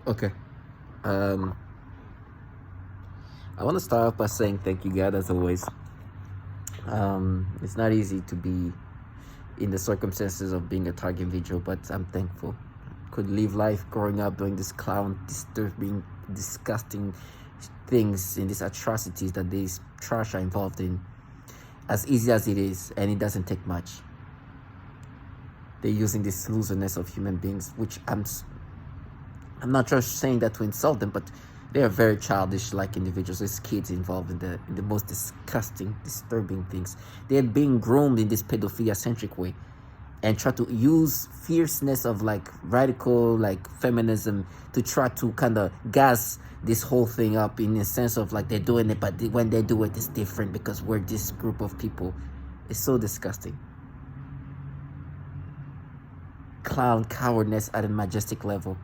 Okay. Um, I want to start off by saying thank you, God, as always. It's not easy to be in the circumstances of being a target vigil, but I'm thankful. Could live life growing up doing this clown, disturbing, disgusting things and these atrocities that these trash are involved in, as easy as it is, and it doesn't take much. They're using this loserness of human beings, which I'm not just saying that to insult them, but they are very childish like individuals. There's kids involved in the most disgusting, disturbing things. They're being groomed in this pedophilia centric way and try to use fierceness of like radical like feminism to try to kind of gas this whole thing up in the sense of like they're doing it, but when they do it, it's different because we're this group of people. It's so disgusting. Clown cowardness at a majestic level.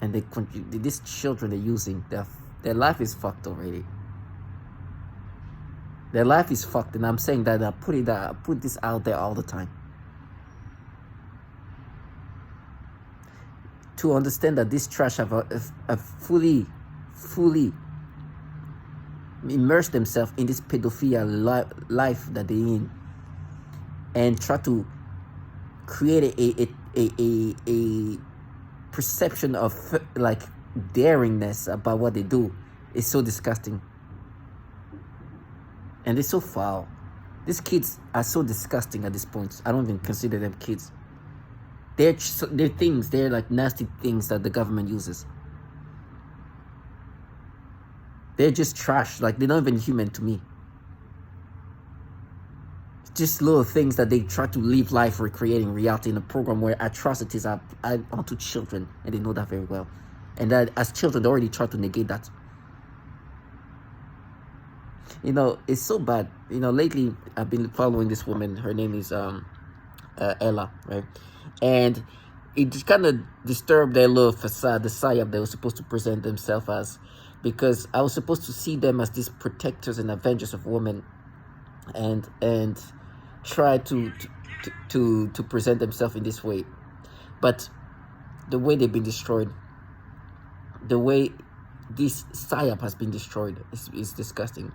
And these children they're using, their life is fucked already. Their life is fucked, and I'm saying that I put this out there all the time. To understand that this trash have fully immersed themselves in this pedophilia life that they're in, and try to create a perception of like daringness about what they do is so disgusting, and they're so foul. These kids are so disgusting at this point. I don't even consider them kids. They're things. They're like nasty things that the government uses. They're just trash. Like they're not even human to me. Just little things that they try to live life recreating reality in a program where atrocities are onto children, and they know that very well. And that as children, they already try to negate that. You know, it's so bad. You know, lately I've been following this woman. Her name is Ella, right? And it just kind of disturbed their little facade, the psyop they were supposed to present themselves as, because I was supposed to see them as these protectors and avengers of women, and try to present themselves in this way. But the way they've been destroyed, the way this psyop has been destroyed is disgusting.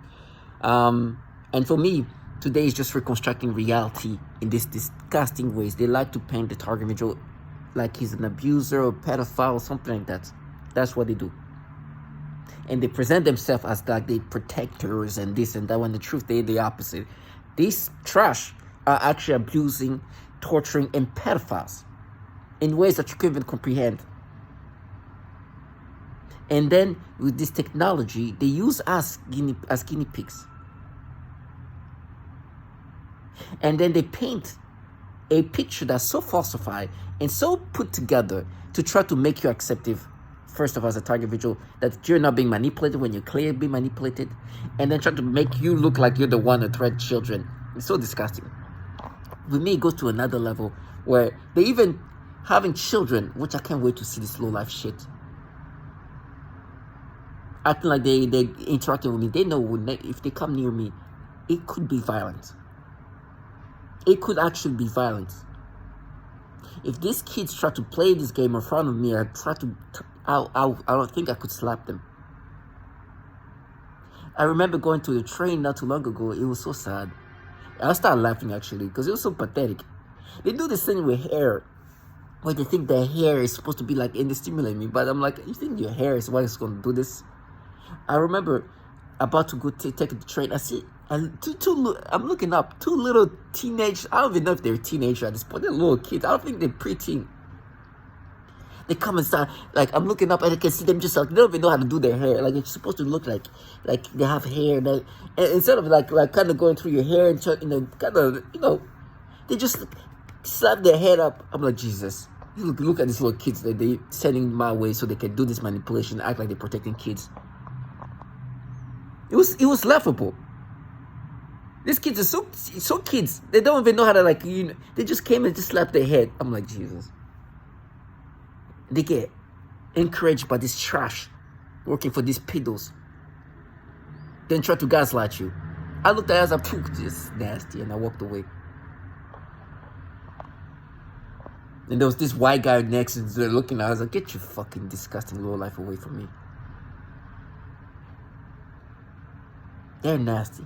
And for me, today is just reconstructing reality in these disgusting ways. They like to paint the target individual like he's an abuser or pedophile or something like that. That's what they do. And they present themselves as like the protectors and this and that, when the truth they're the opposite. These trash are actually abusing, torturing, and pedophiles in ways that you can't even comprehend. And then with this technology, they use us as guinea pigs. And then they paint a picture that's so falsified and so put together to try to make you acceptive, first of all, as a target visual, that you're not being manipulated when you're clearly being manipulated, and then try to make you look like you're the one to threat children. It's so disgusting. With me, it goes to another level where they even having children, which I can't wait to see this low life shit. Acting like they interacting with me. They know if they come near me, it could be violent. It could actually be violent. If these kids try to play this game in front of me, I don't think I could slap them. I remember going to the train not too long ago. It was so sad. I started laughing actually because it was so pathetic. They do this thing with hair, where they think their hair is supposed to be like and they stimulate me. But I'm like, you think your hair is what is going to do this? I remember about to go take the train. I see, I'm looking up, two little teenage, I don't even know if they're teenagers at this point. They're little kids. I don't think they're preteen. They come and start, like, I'm looking up and I can see them just like, they don't even know how to do their hair. Like, it's supposed to look like they have hair. And instead of like kind of going through your hair and, they just slap their head up. I'm like, Jesus. Look at these little kids that they sending my way so they can do this manipulation, act like they're protecting kids. It was laughable. These kids are so kids. They don't even know how to they just came and just slapped their head. I'm like, Jesus. They get encouraged by this trash working for these pedos. Then try to gaslight you. I looked at it as a just nasty, and I walked away. And there was this white guy next, and they're looking at us like, get your fucking disgusting low life away from me. They're nasty.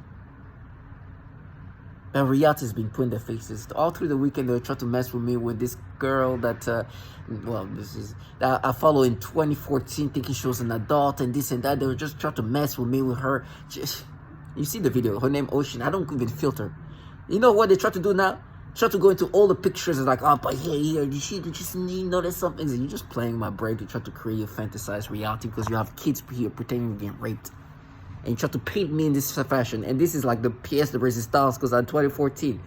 And reality has been put in their faces. All through the weekend, they were trying to mess with me with this girl that, that I followed in 2014, thinking she was an adult and this and that. They were just trying to mess with me with her. You see the video, her name Ocean. I don't even filter. You know what they try to do now? Try to go into all the pictures and like, oh, but here, you just notice something. You're just playing my brain to try to create a fantasized reality because you have kids here pretending to get raped. And you try to paint me in this fashion. And this is like the pièce de résistance because in 2014,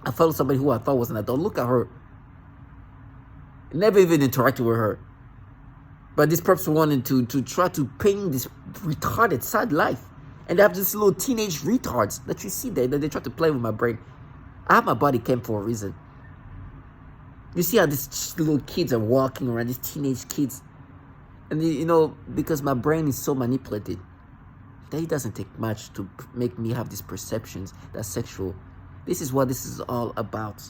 I followed somebody who I thought was an adult. Look at her. Never even interacted with her. But this person wanted to try to paint this retarded sad life. And they have this little teenage retards that you see there that they try to play with my brain. I have my body cam for a reason. You see how these little kids are walking around, these teenage kids. And you know, because my brain is so manipulated, that it doesn't take much to make me have these perceptions that's sexual. This is what this is all about.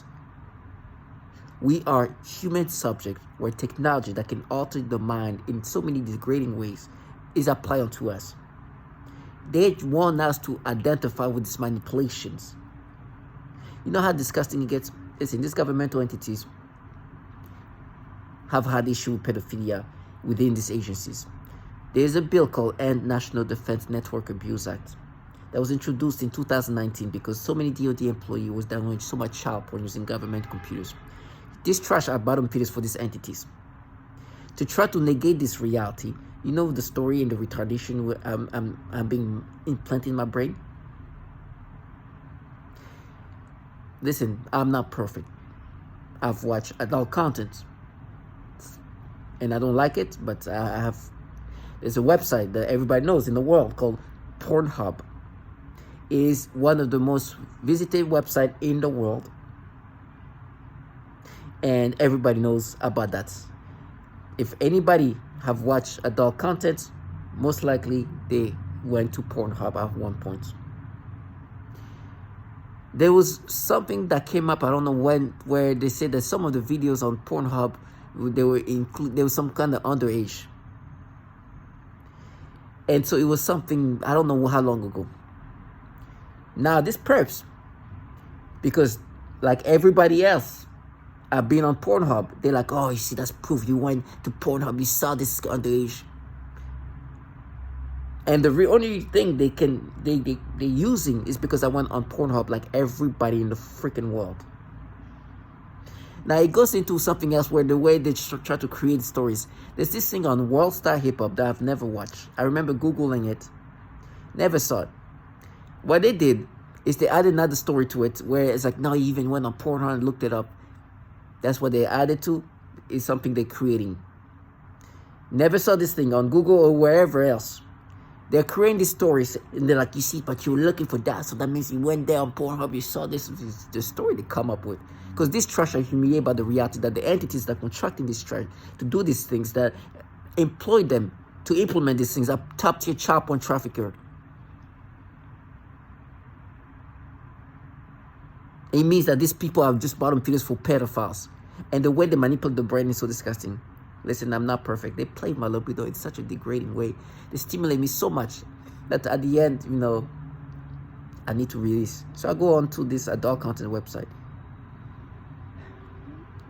We are human subjects where technology that can alter the mind in so many degrading ways is applied onto us. They want us to identify with these manipulations. You know how disgusting it gets? Listen, these governmental entities have had issue with pedophilia within these agencies. There is a bill called End National Defense Network Abuse Act that was introduced in 2019 because so many DoD employees was downloading so much child porn using government computers. These trash are bottom feeders for these entities. To try to negate this reality, you know the story and the retardation I'm being implanted in my brain? Listen, I'm not perfect. I've watched adult content. And I don't like it, but there's a website that everybody knows in the world called Pornhub. It is one of the most visited websites in the world. And everybody knows about that. If anybody have watched adult content, most likely they went to Pornhub at one point. There was something that came up, I don't know when, where they said that some of the videos on Pornhub, there was some kind of underage. And so it was something, I don't know how long ago. Now this perps, because like everybody else, I've been on Pornhub. They're like, oh, you see, that's proof you went to Pornhub, you saw this underage. And the only thing they're using is because I went on Pornhub like everybody in the freaking world. Now it goes into something else where the way they try to create stories. There's this thing on World Star Hip Hop that I've never watched. I remember Googling it. Never saw it. What they did is they added another story to it where it's like, no, you even went on Pornhub and looked it up. That's what they added to. Is something they're creating. Never saw this thing on Google or wherever else. They're creating these stories and they're like, you see, but you were looking for that. So that means you went there on Pornhub, you saw this is the story they come up with. Because these trash are humiliated by the reality that the entities that are contracting this trash to do these things, that employ them to implement these things, are top tier child porn trafficker. It means that these people are just bottom feeders for pedophiles. And the way they manipulate the brain is so disgusting. Listen, I'm not perfect. They play my libido in such a degrading way. They stimulate me so much that at the end, you know, I need to release. So I go on to this adult content website.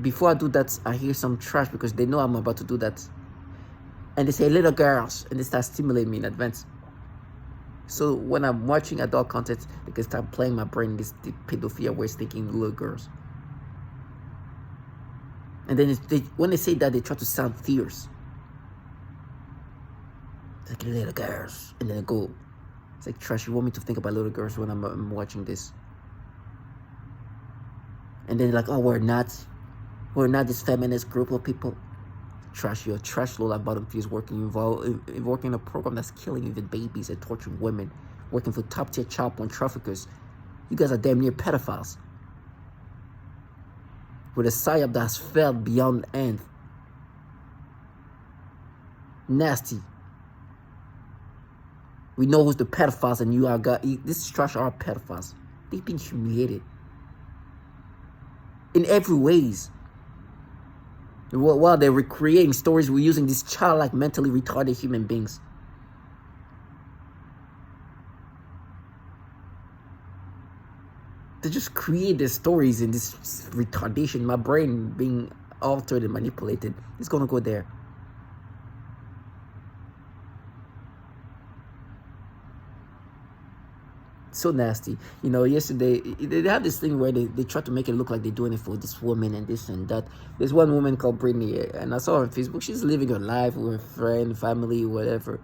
Before I do that, I hear some trash because they know I'm about to do that. And they say, little girls, and they start stimulating me in advance. So when I'm watching adult content, they can start playing my brain this pedophilia ways, thinking little girls. And then when they say that, they try to sound fierce. It's like little girls. And then they go, it's like, trash, you want me to think about little girls when I'm watching this? And then they're like, oh, we're not this feminist group of people. Trash, you're a trash low like bottom fees working in a program that's killing even babies and torturing women, working for top tier child porn traffickers. You guys are damn near pedophiles. With a psyop that has failed beyond the end. Nasty. We know who's the pedophiles, and you are this trash are pedophiles. They've been humiliated. in every ways. While they're recreating stories, we're using these childlike, mentally retarded human beings. They just create their stories in this retardation. My brain being altered and manipulated. It's gonna go there. So nasty. You know, yesterday they have this thing where they try to make it look like they're doing it for this woman and this and that. There's one woman called Brittany, and I saw her on Facebook. She's living her life with her friend, family, whatever.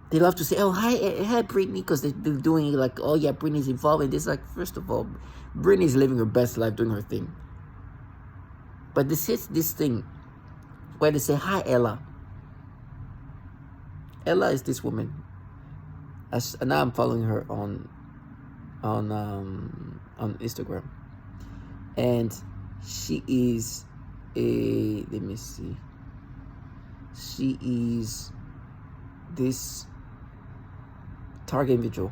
They love to say, "Oh, hi, Brittany," because they're doing it like, "Oh yeah, Brittany's involved in this." Like, first of all, Brittany's living her best life, doing her thing. But this thing where they say, "Hi, Ella." Ella is this woman. Now I'm following her on Instagram, and she is let me see. She is this target individual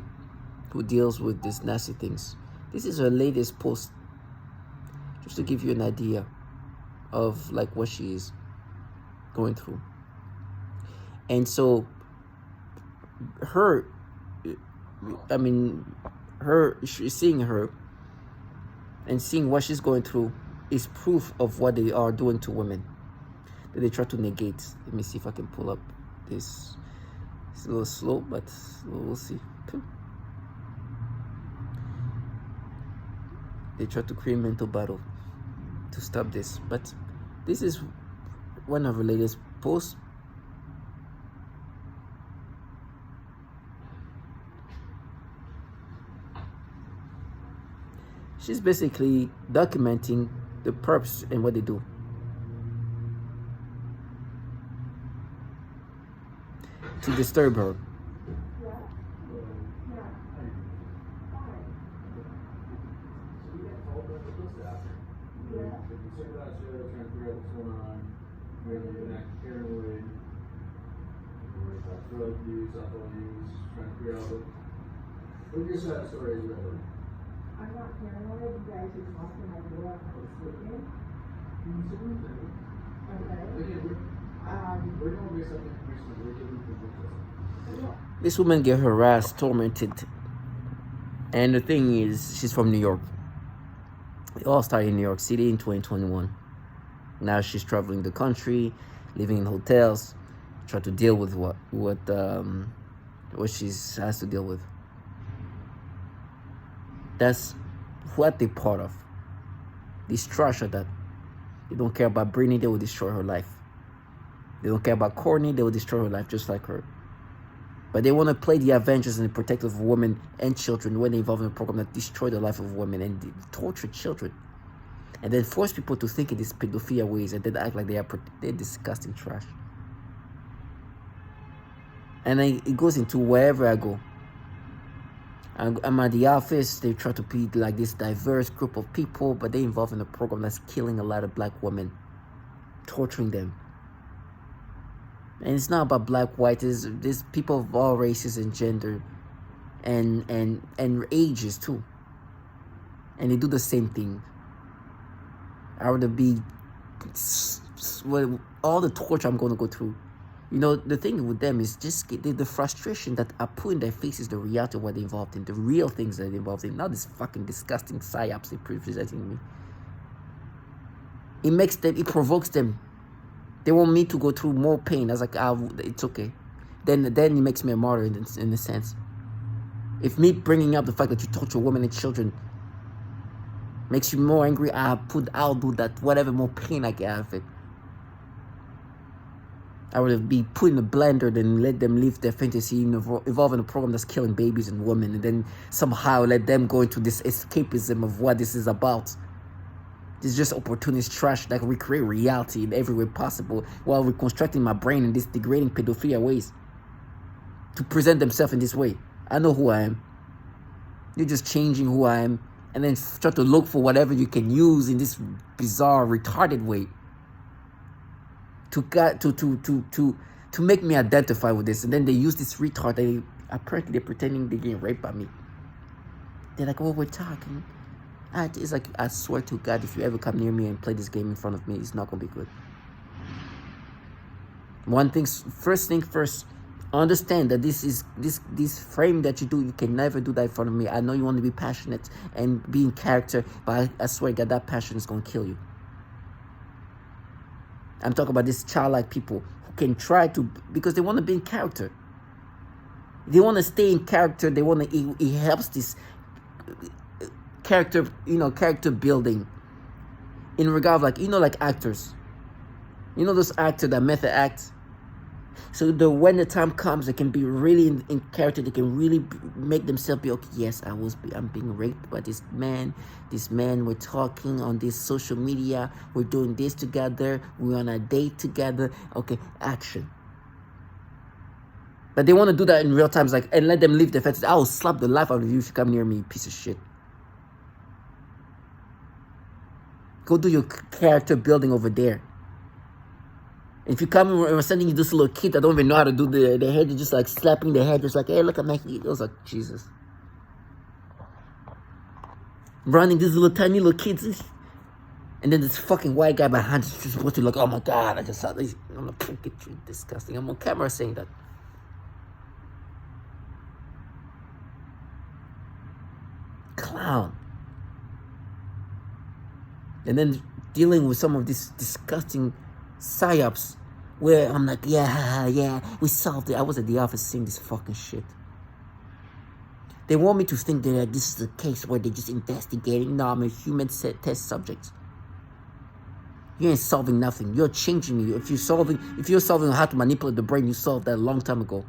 who deals with these nasty things. This is her latest post, just to give you an idea of like what she is going through. And so seeing her and seeing what she's going through is proof of what they are doing to women that they try to negate. Let me see if I can pull up this. It's a little slow, but we'll see. They try to create mental battle to stop this, but this is one of her latest posts. She's basically documenting the purpose and what they do. To disturb her. I'm not paranoid. You guys just lost my door. I was sleeping. Okay. This woman get harassed, tormented. And the thing is, she's from New York. It all started in New York City in 2021. Now she's traveling the country, living in hotels, trying to deal with what she has to deal with. That's what they're part of. They structure that. They don't care about Brittany, they will destroy her life. They don't care about Courtney, they will destroy her life just like her. But they want to play the Avengers and the protectors of women and children when they involve in a program that destroy the life of women and torture children. And then force people to think in these pedophilia ways and then act like they're disgusting trash. And then it goes into wherever I go. I'm at the office, they try to be like this diverse group of people, but they involved in a program that's killing a lot of black women, torturing them. And it's not about black, white, there's people of all races and gender and ages too. And they do the same thing. I would be all the torture I'm going to go through. You know, the thing with them is just the frustration that I put in their faces, the reality of what they're involved in, the real things that they're involved in, not this fucking disgusting psyops they're presenting me. It provokes them. They want me to go through more pain. I was like, it's okay. Then it makes me a martyr in a sense. If me bringing up the fact that you torture women and children makes you more angry, I'll do that, whatever more pain I get out of it. I would be put in a blender than let them live their fantasy, involve in a program that's killing babies and women, and then somehow let them go into this escapism of what this is about. It's just opportunist trash that recreate reality in every way possible while reconstructing my brain in these degrading pedophilia ways to present themselves in this way. I know who I am. You're just changing who I am and then try to look for whatever you can use in this bizarre, retarded way to make me identify with this. And then they use this retard. Apparently they're pretending they're getting raped by me. They're like, "Oh, we're talking. It's like, I swear to God, if you ever come near me and play this game in front of me, it's not gonna be good. First thing first, understand that this frame that you do, you can never do that in front of me. I know you want to be passionate and be in character, but I swear to God, that passion is gonna kill you. I'm talking about these childlike people who can try to, because they want to be in character. They want to stay in character. They want to, it helps this character, character building in regard of, like, like actors. Those actors that method act. So when the time comes, they can be really in character. They can really make themselves be, okay, yes, I'm being raped by this man. We're talking on this social media. We're doing this together. We're on a date together. Okay, action. But they want to do that in real time, like, and let them live their fantasy. I will slap the life out of you if you come near me, piece of shit. Go do your character building over there. If you come and we're sending you this little kid that don't even know how to do the head, you're just like slapping the head, just like, hey, look at my head. It was like, Jesus. Running these little tiny little kids. And then this fucking white guy behind us just watching like, oh my God, I just saw this. I'm like, get you disgusting. I'm on camera saying that. Clown. And then dealing with some of these disgusting psyops where I'm like, yeah, we solved it. I was at the office seeing this fucking shit. They want me to think that this is a case where they're just investigating. No, I'm a human test subject. You ain't solving nothing. You're changing me. If you're solving how to manipulate the brain, you solved that a long time ago.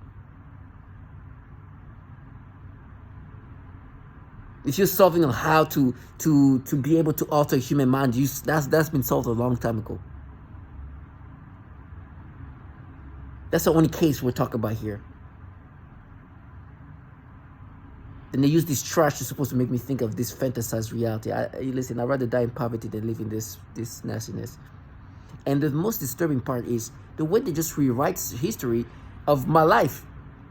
If you're solving on how to be able to alter a human mind, that's been solved a long time ago. That's the only case we're talking about here. And they use this trash to supposed to make me think of this fantasized reality. Listen, I'd rather die in poverty than live in this nastiness. And the most disturbing part is the way they just rewrite history of my life.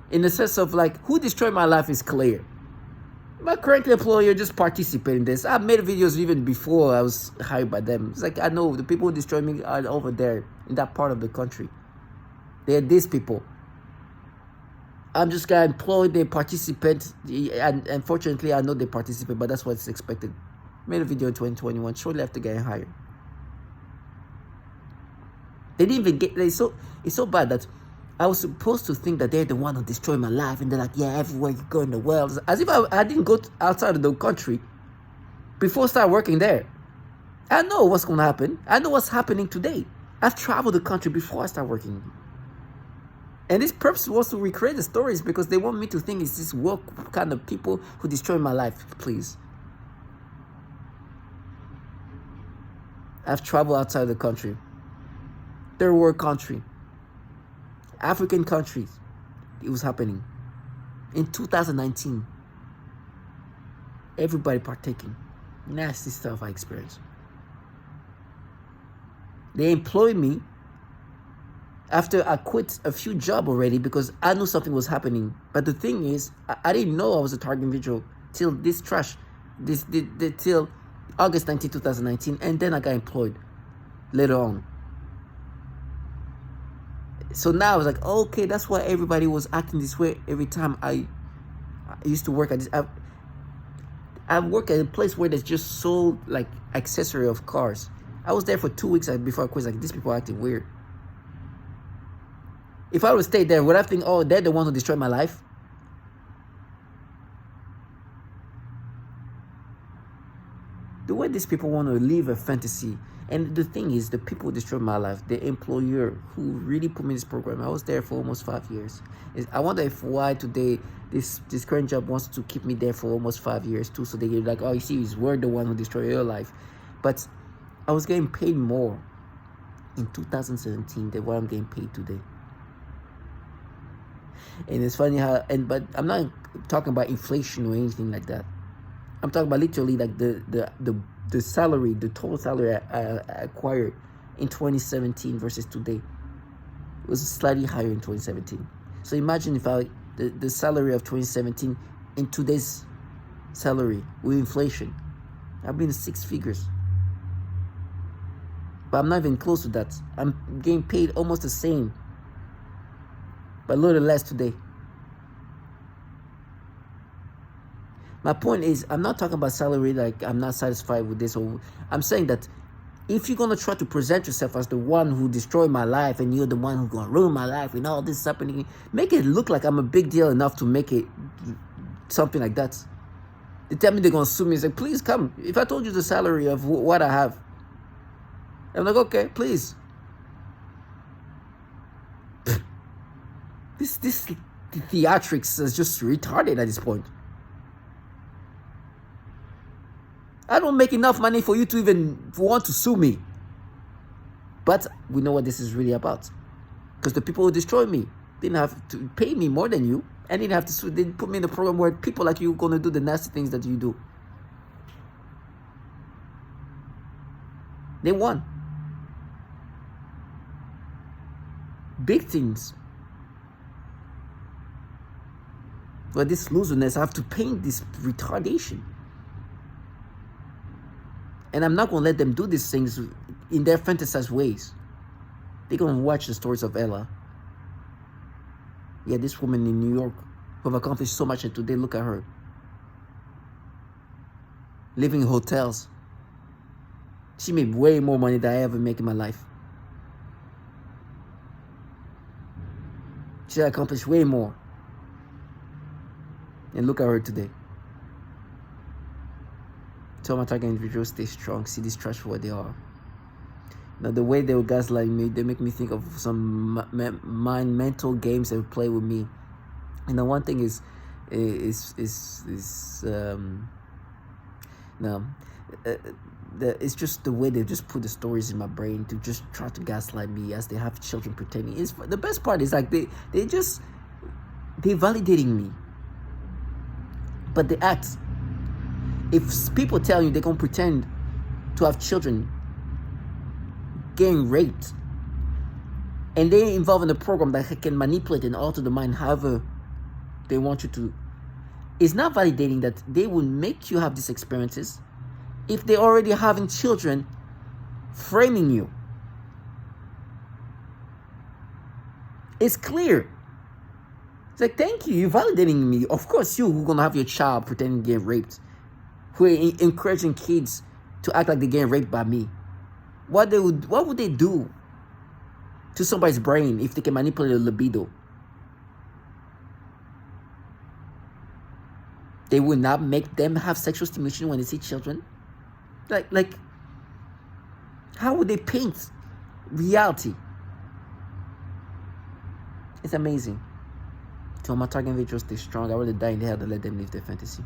In the sense of, like, who destroyed my life is clear. My current employer just participated in this. I made videos even before I was hired by them. It's like, I know the people who destroy me are over there in that part of the country. They're these people. I'm just got employed, they participate, and unfortunately I know they participate, but that's what's expected. Made a video in 2021, shortly after getting hired. They didn't even get, it's so bad that I was supposed to think that they're the one who destroyed my life, and they're like, yeah, everywhere you go in the world. As if I didn't go outside of the country before I started working there. I know what's going to happen. I know what's happening today. I've traveled the country before I started working. And this purpose was to recreate the stories because they want me to think it's this woke kind of people who destroy my life. Please. I've traveled outside the country. Third world country. African countries. It was happening. In 2019. Everybody partaking. Nasty stuff I experienced. They employed me after I quit a few jobs already because I knew something was happening. But the thing is, I didn't know I was a target individual till this trash, till August 19, 2019, and then I got employed later on. So now I was like, okay, that's why everybody was acting this way every time I used to work at this. I work at a place where there's just sold like accessory of cars. I was there for 2 weeks before I quit. Like, these people are acting weird. If I would stay there, would I think, oh, they're the one who destroyed my life? The way these people want to live a fantasy. And the thing is, the people who destroyed my life, the employer who really put me in this program, I was there for almost 5 years. I wonder if why today this current job wants to keep me there for almost 5 years too. So they're like, oh, you see, we're the one who destroyed your life. But I was getting paid more in 2017 than what I'm getting paid today. And it's funny how, but I'm not talking about inflation or anything like that. I'm talking about literally like the salary, the total salary I acquired in 2017 versus today. It was slightly higher in 2017. So imagine if the salary of 2017 in today's salary with inflation. I've been 6 figures. But I'm not even close to that. I'm getting paid almost the same, but a little less today. My point is, I'm not talking about salary like I'm not satisfied with this. Or I'm saying that if you're going to try to present yourself as the one who destroyed my life and you're the one who's going to ruin my life and all this happening, make it look like I'm a big deal enough to make it something like that. They tell me they're going to sue me and say, please come. If I told you the salary of what I have, I'm like, okay, please. This theatrics is just retarded at this point. I don't make enough money for you to even want to sue me. But we know what this is really about. Because the people who destroyed me didn't have to pay me more than you. And didn't have to sue. They put me in a program where people like you are going to do the nasty things that you do. They won. Big things. But this loserness, I have to paint this retardation. And I'm not going to let them do these things in their fantasized ways. They're going to watch the stories of Ella. Yeah, this woman in New York who have accomplished so much, and today look at her. Living in hotels. She made way more money than I ever make in my life. She accomplished way more. And look at her today. Tell my target individuals stay strong. See this trash for what they are. Now the way they will gaslight me, they make me think of some mental games they would play with me. And the one thing is it's just the way they just put the stories in my brain to just try to gaslight me as they have children pretending. It's the best part is like they validating me, but they act. If people tell you they're gonna pretend to have children getting raped, and they're involved in a program that can manipulate and alter the mind however they want you to, it's not validating that they will make you have these experiences if they're already having children framing you. It's clear. It's like, thank you, you're validating me. Of course, you're gonna have your child pretending to get raped, who are encouraging kids to act like they're getting raped by me. What would they do to somebody's brain if they can manipulate a libido? They would not make them have sexual stimulation when they see children. Like, how would they paint reality? It's amazing. To my target individuals, stay strong. I rather die in the hell than let them live their fantasy.